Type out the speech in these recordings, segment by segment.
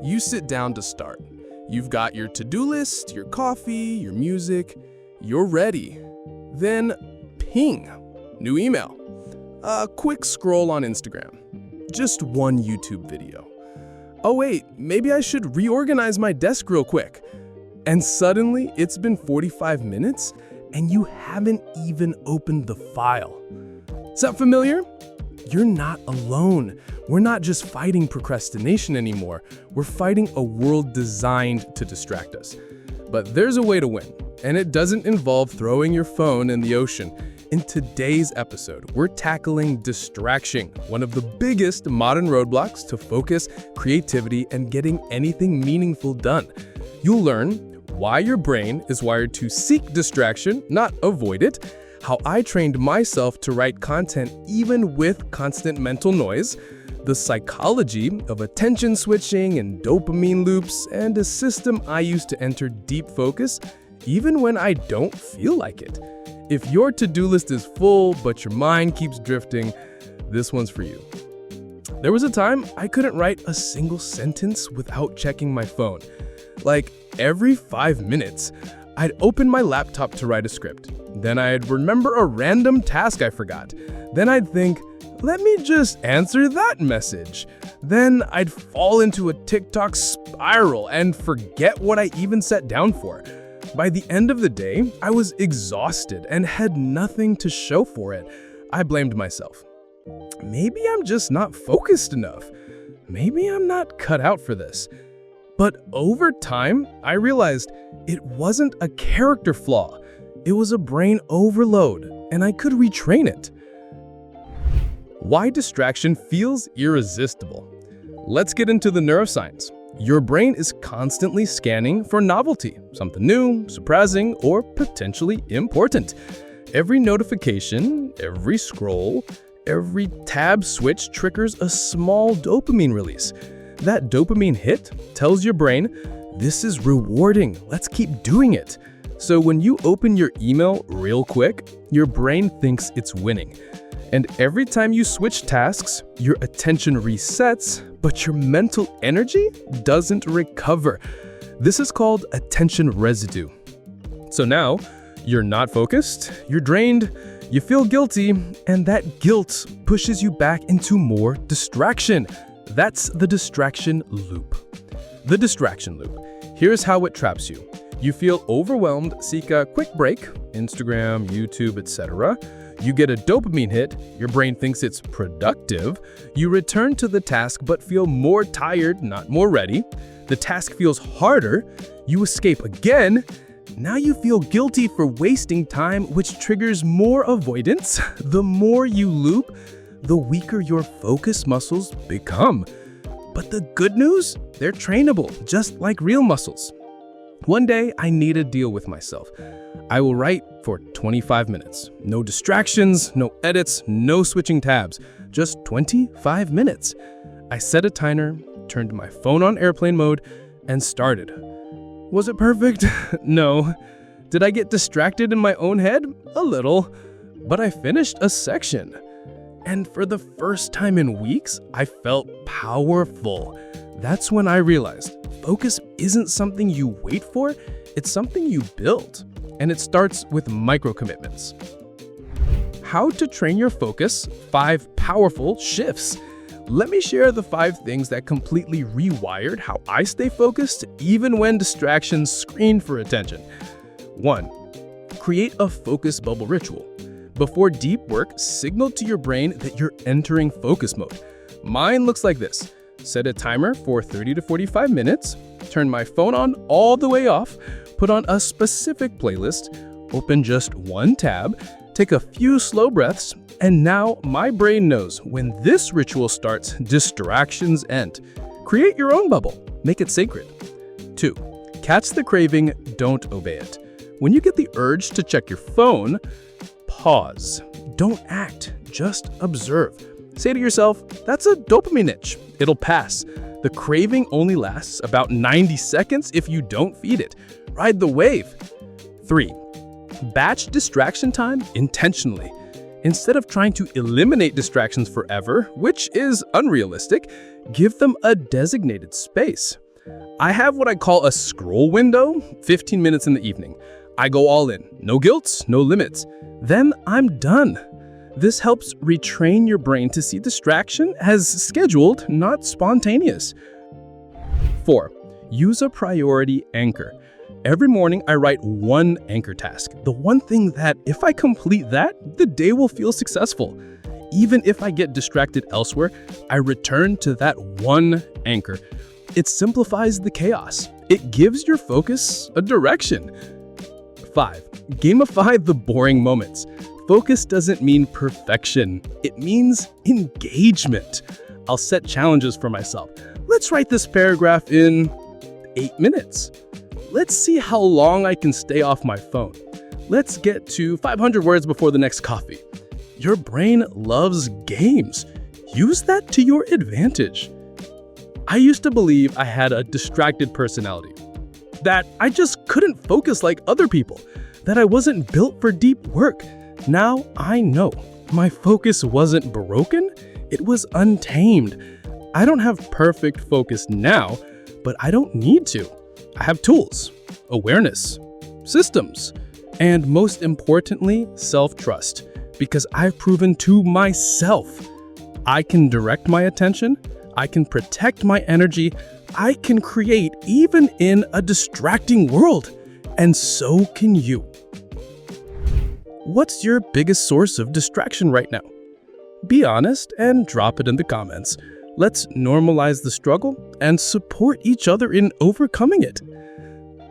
You sit down to start. You've got your to-do list, your coffee, your music. You're ready. Then, ping. New email. A quick scroll on Instagram. Just one YouTube video. Oh wait, maybe I should reorganize my desk real quick. And suddenly, it's been 45 minutes, and you haven't even opened the file. Sound familiar? You're not alone. We're not just fighting procrastination anymore. We're fighting a world designed to distract us. But there's a way to win, and it doesn't involve throwing your phone in the ocean. In today's episode, we're tackling distraction, one of the biggest modern roadblocks to focus, creativity, and getting anything meaningful done. You'll learn why your brain is wired to seek distraction, not avoid it, how I trained myself to write content even with constant mental noise, the psychology of attention switching and dopamine loops, and a system I use to enter deep focus even when I don't feel like it. If your to-do list is full but your mind keeps drifting, this one's for you. There was a time I couldn't write a single sentence without checking my phone. Like every 5 minutes, I'd open my laptop to write a script. Then I'd remember a random task I forgot. Then I'd think, let me just answer that message. Then I'd fall into a TikTok spiral and forget what I even sat down for. By the end of the day, I was exhausted and had nothing to show for it. I blamed myself. Maybe I'm just not focused enough. Maybe I'm not cut out for this. But over time, I realized it wasn't a character flaw. It was a brain overload, and I could retrain it. Why distraction feels irresistible. Let's get into the neuroscience. Your brain is constantly scanning for novelty, something new, surprising, or potentially important. Every notification, every scroll, every tab switch triggers a small dopamine release. That dopamine hit tells your brain, this is rewarding, let's keep doing it. So when you open your email real quick, your brain thinks it's winning. And every time you switch tasks, your attention resets, but your mental energy doesn't recover. This is called attention residue. So now, you're not focused, you're drained, you feel guilty, and that guilt pushes you back into more distraction. That's the distraction loop. The distraction loop. Here's how it traps you. You feel overwhelmed, seek a quick break, Instagram, YouTube, etc. You get a dopamine hit, your brain thinks it's productive. You return to the task but feel more tired, not more ready. The task feels harder. You escape again. Now you feel guilty for wasting time, which triggers more avoidance. The more you loop, the weaker your focus muscles become. But the good news? They're trainable, just like real muscles. One day, I need a deal with myself. I will write for 25 minutes. No distractions, no edits, no switching tabs. Just 25 minutes. I set a timer, turned my phone on airplane mode, and started. Was it perfect? No. Did I get distracted in my own head? A little. But I finished a section. And for the first time in weeks, I felt powerful. That's when I realized focus isn't something you wait for, it's something you build. And it starts with micro commitments. How to train your focus, 5 powerful shifts. Let me share the 5 things that completely rewired how I stay focused even when distractions scream for attention. 1. Create a focus bubble ritual. Before deep work, signal to your brain that you're entering focus mode. Mine looks like this. Set a timer for 30 to 45 minutes, turn my phone on all the way off, put on a specific playlist, open just one tab, take a few slow breaths, and now my brain knows when this ritual starts, distractions end. Create your own bubble. Make it sacred. 2. Catch the craving, don't obey it. When you get the urge to check your phone, pause. Don't act, just observe. Say to yourself, that's a dopamine itch. It'll pass. The craving only lasts about 90 seconds if you don't feed it. Ride the wave. 3. Batch distraction time intentionally. Instead of trying to eliminate distractions forever, which is unrealistic, give them a designated space. I have what I call a scroll window, 15 minutes in the evening. I go all in, no guilt, no limits. Then I'm done. This helps retrain your brain to see distraction as scheduled, not spontaneous. 4. Use a priority anchor. Every morning, I write one anchor task, the one thing that if I complete that, the day will feel successful. Even if I get distracted elsewhere, I return to that one anchor. It simplifies the chaos. It gives your focus a direction. 5. Gamify the boring moments. Focus doesn't mean perfection. It means engagement. I'll set challenges for myself. Let's write this paragraph in 8 minutes. Let's see how long I can stay off my phone. Let's get to 500 words before the next coffee. Your brain loves games. Use that to your advantage. I used to believe I had a distracted personality, that I just couldn't focus like other people, that I wasn't built for deep work. Now I know my focus wasn't broken, it was untamed. I don't have perfect focus now, but I don't need to. I have tools, awareness, systems, and most importantly, self-trust, because I've proven to myself I can direct my attention, I can protect my energy, I can create even in a distracting world, and so can you. What's your biggest source of distraction right now? Be honest and drop it in the comments. Let's normalize the struggle and support each other in overcoming it.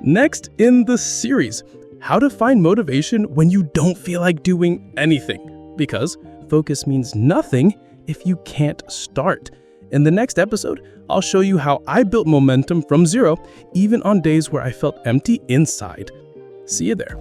Next in the series, how to find motivation when you don't feel like doing anything, because focus means nothing if you can't start. In the next episode, I'll show you how I built momentum from zero, even on days where I felt empty inside. See you there.